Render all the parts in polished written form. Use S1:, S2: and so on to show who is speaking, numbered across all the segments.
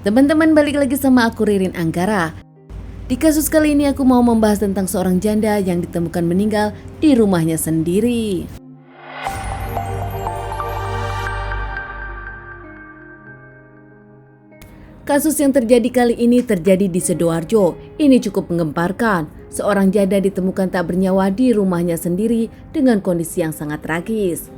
S1: Teman-teman, balik lagi sama aku Ririn Anggara. Di kasus kali ini aku mau membahas tentang seorang janda yang ditemukan meninggal di rumahnya sendiri. Kasus yang terjadi kali ini terjadi di Sidoarjo. Ini cukup menggemparkan. Seorang janda ditemukan tak bernyawa di rumahnya sendiri dengan kondisi yang sangat tragis.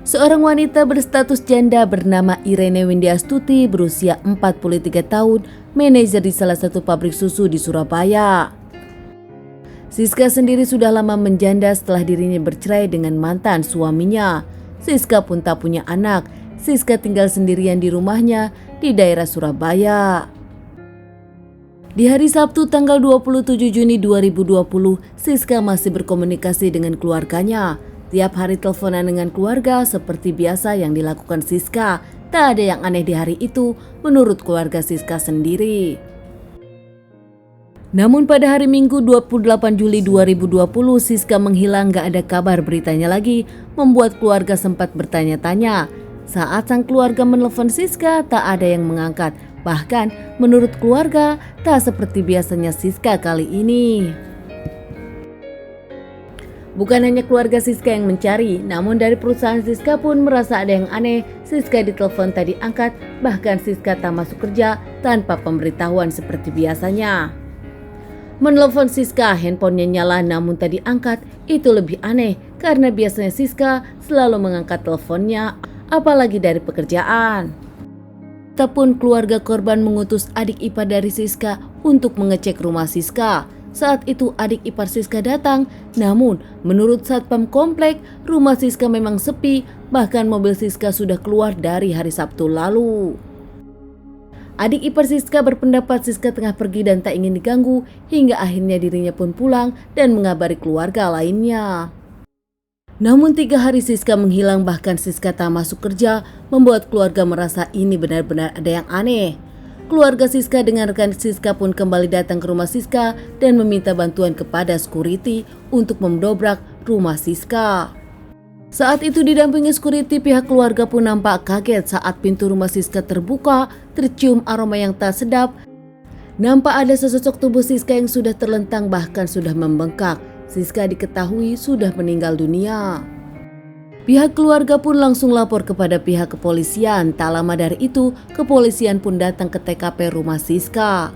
S1: Seorang wanita berstatus janda bernama Irene Windiastuti berusia 43 tahun, manajer di salah satu pabrik susu di Surabaya. Siska sendiri sudah lama menjanda setelah dirinya bercerai dengan mantan suaminya. Siska pun tak punya anak. Siska tinggal sendirian di rumahnya di daerah Surabaya. Di hari Sabtu tanggal 27 Juni 2020, Siska masih berkomunikasi dengan keluarganya. Tiap hari teleponan dengan keluarga seperti biasa yang dilakukan Siska. Tak ada yang aneh di hari itu menurut keluarga Siska sendiri. Namun pada hari Minggu 28 Juli 2020 Siska menghilang, gak ada kabar beritanya lagi, membuat keluarga sempat bertanya-tanya. Saat sang keluarga menelpon Siska, tak ada yang mengangkat. Bahkan menurut keluarga tak seperti biasanya Siska kali ini. Bukan hanya keluarga Siska yang mencari, namun dari perusahaan Siska pun merasa ada yang aneh. Siska ditelepon tak diangkat, bahkan Siska tak masuk kerja tanpa pemberitahuan seperti biasanya. Menelepon Siska, handphonenya nyala namun tak diangkat, itu lebih aneh karena biasanya Siska selalu mengangkat teleponnya, apalagi dari pekerjaan. Ataupun keluarga korban mengutus adik ipar dari Siska untuk mengecek rumah Siska. Saat itu adik ipar Siska datang, namun menurut Satpam komplek, rumah Siska memang sepi, bahkan mobil Siska sudah keluar dari hari Sabtu lalu. Adik ipar Siska berpendapat Siska tengah pergi dan tak ingin diganggu, hingga akhirnya dirinya pun pulang dan mengabari keluarga lainnya. Namun 3 hari Siska menghilang, bahkan Siska tak masuk kerja, membuat keluarga merasa ini benar-benar ada yang aneh. Keluarga Siska dengan rekan Siska pun kembali datang ke rumah Siska dan meminta bantuan kepada security untuk mendobrak rumah Siska. Saat itu didampingi security, pihak keluarga pun nampak kaget saat pintu rumah Siska terbuka, tercium aroma yang tak sedap. Nampak ada sesosok tubuh Siska yang sudah terlentang bahkan sudah membengkak. Siska diketahui sudah meninggal dunia. Pihak keluarga pun langsung lapor kepada pihak kepolisian. Tak lama dari itu, kepolisian pun datang ke TKP rumah Siska.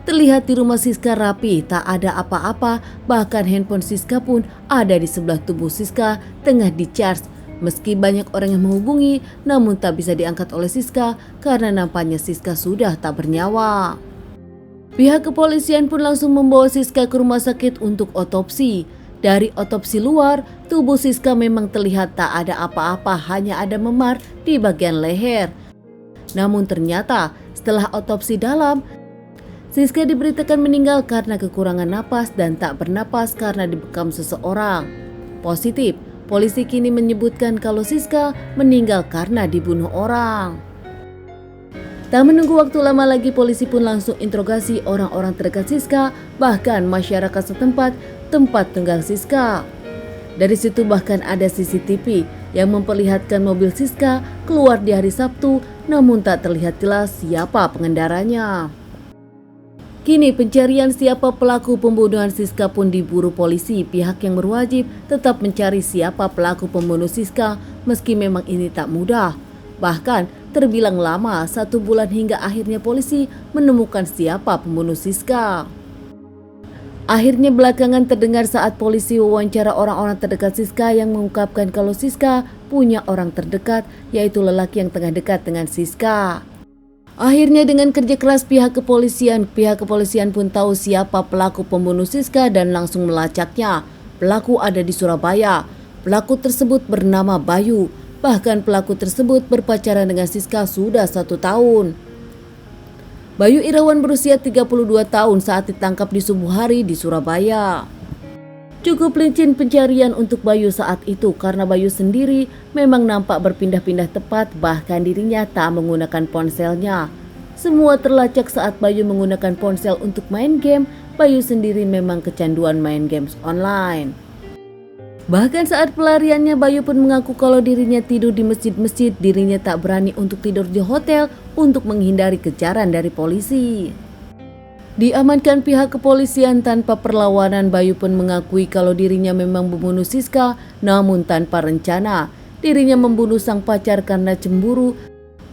S1: Terlihat di rumah Siska rapi, tak ada apa-apa, bahkan handphone Siska pun ada di sebelah tubuh Siska tengah di-charge. Meski banyak orang yang menghubungi, namun tak bisa diangkat oleh Siska karena nampaknya Siska sudah tak bernyawa. Pihak kepolisian pun langsung membawa Siska ke rumah sakit untuk otopsi. Dari otopsi luar, tubuh Siska memang terlihat tak ada apa-apa, hanya ada memar di bagian leher. Namun ternyata setelah otopsi dalam, Siska diberitakan meninggal karena kekurangan napas dan tak bernapas karena dibekam seseorang. Positif, polisi kini menyebutkan kalau Siska meninggal karena dibunuh orang. Tak menunggu waktu lama lagi, polisi pun langsung interogasi orang-orang terdekat Siska, bahkan masyarakat setempat tempat tinggal Siska. Dari situ bahkan ada CCTV yang memperlihatkan mobil Siska keluar di hari Sabtu, namun tak terlihat jelas siapa pengendaranya. Kini pencarian siapa pelaku pembunuhan Siska pun diburu polisi. Pihak yang berwajib tetap mencari siapa pelaku pembunuh Siska meski memang ini tak mudah. Bahkan terbilang lama, 1 bulan hingga akhirnya polisi menemukan siapa pembunuh Siska. Akhirnya belakangan terdengar saat polisi wawancara orang-orang terdekat Siska yang mengungkapkan kalau Siska punya orang terdekat, yaitu lelaki yang tengah dekat dengan Siska. Akhirnya dengan kerja keras pihak kepolisian pun tahu siapa pelaku pembunuh Siska dan langsung melacaknya. Pelaku ada di Surabaya. Pelaku tersebut bernama Bayu. Bahkan pelaku tersebut berpacaran dengan Siska sudah 1 tahun. Bayu Irawan berusia 32 tahun saat ditangkap di subuh hari di Surabaya. Cukup licin pencarian untuk Bayu saat itu karena Bayu sendiri memang nampak berpindah-pindah tempat, bahkan dirinya tak menggunakan ponselnya. Semua terlacak saat Bayu menggunakan ponsel untuk main game. Bayu sendiri memang kecanduan main games online. Bahkan saat pelariannya, Bayu pun mengaku kalau dirinya tidur di masjid-masjid, dirinya tak berani untuk tidur di hotel untuk menghindari kejaran dari polisi. Diamankan pihak kepolisian tanpa perlawanan, Bayu pun mengakui kalau dirinya memang membunuh Siska, namun tanpa rencana. Dirinya membunuh sang pacar karena cemburu.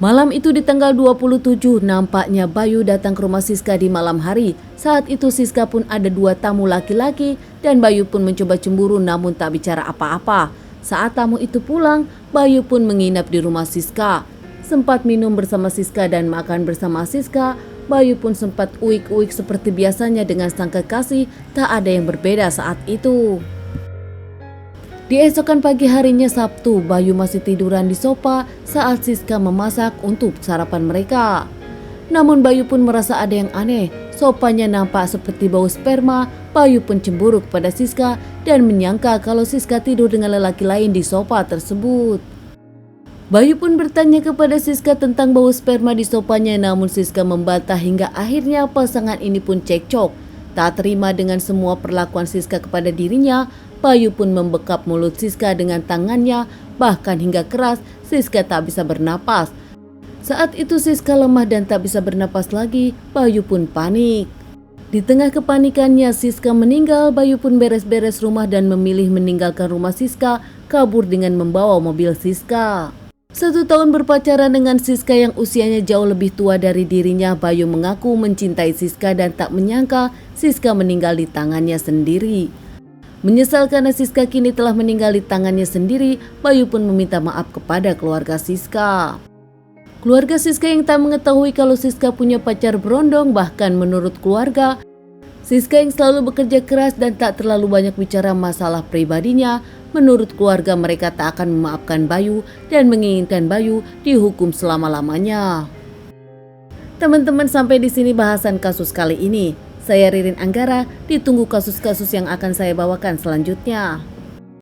S1: Malam itu di tanggal 27, nampaknya Bayu datang ke rumah Siska di malam hari. Saat itu Siska pun ada 2 tamu laki-laki dan Bayu pun mencoba cemburu namun tak bicara apa-apa. Saat tamu itu pulang, Bayu pun menginap di rumah Siska. Sempat minum bersama Siska dan makan bersama Siska. Bayu pun sempat uik-uik seperti biasanya dengan sang kekasih, tak ada yang berbeda saat itu. Di esokan pagi harinya Sabtu, Bayu masih tiduran di sofa saat Siska memasak untuk sarapan mereka. Namun Bayu pun merasa ada yang aneh, sopanya nampak seperti bau sperma. Bayu pun cemburu kepada Siska dan menyangka kalau Siska tidur dengan lelaki lain di sofa tersebut. Bayu pun bertanya kepada Siska tentang bau sperma di sopanya, namun Siska membantah hingga akhirnya pasangan ini pun cekcok. Tak terima dengan semua perlakuan Siska kepada dirinya, Bayu pun membekap mulut Siska dengan tangannya, bahkan hingga keras. Siska tak bisa bernapas. Saat itu Siska lemah dan tak bisa bernapas lagi. Bayu pun panik. Di tengah kepanikannya, Siska meninggal. Bayu pun beres-beres rumah dan memilih meninggalkan rumah Siska, kabur dengan membawa mobil Siska. 1 tahun berpacaran dengan Siska yang usianya jauh lebih tua dari dirinya, Bayu mengaku mencintai Siska dan tak menyangka Siska meninggal di tangannya sendiri. Menyesal karena Siska kini telah meninggal di tangannya sendiri, Bayu pun meminta maaf kepada keluarga Siska. Keluarga Siska yang tak mengetahui kalau Siska punya pacar berondong, bahkan menurut keluarga, Siska yang selalu bekerja keras dan tak terlalu banyak bicara masalah pribadinya. Menurut keluarga mereka tak akan memaafkan Bayu dan menginginkan Bayu dihukum selama-lamanya. Teman-teman, sampai di sini bahasan kasus kali ini. Saya Ririn Anggara, ditunggu kasus-kasus yang akan saya bawakan selanjutnya.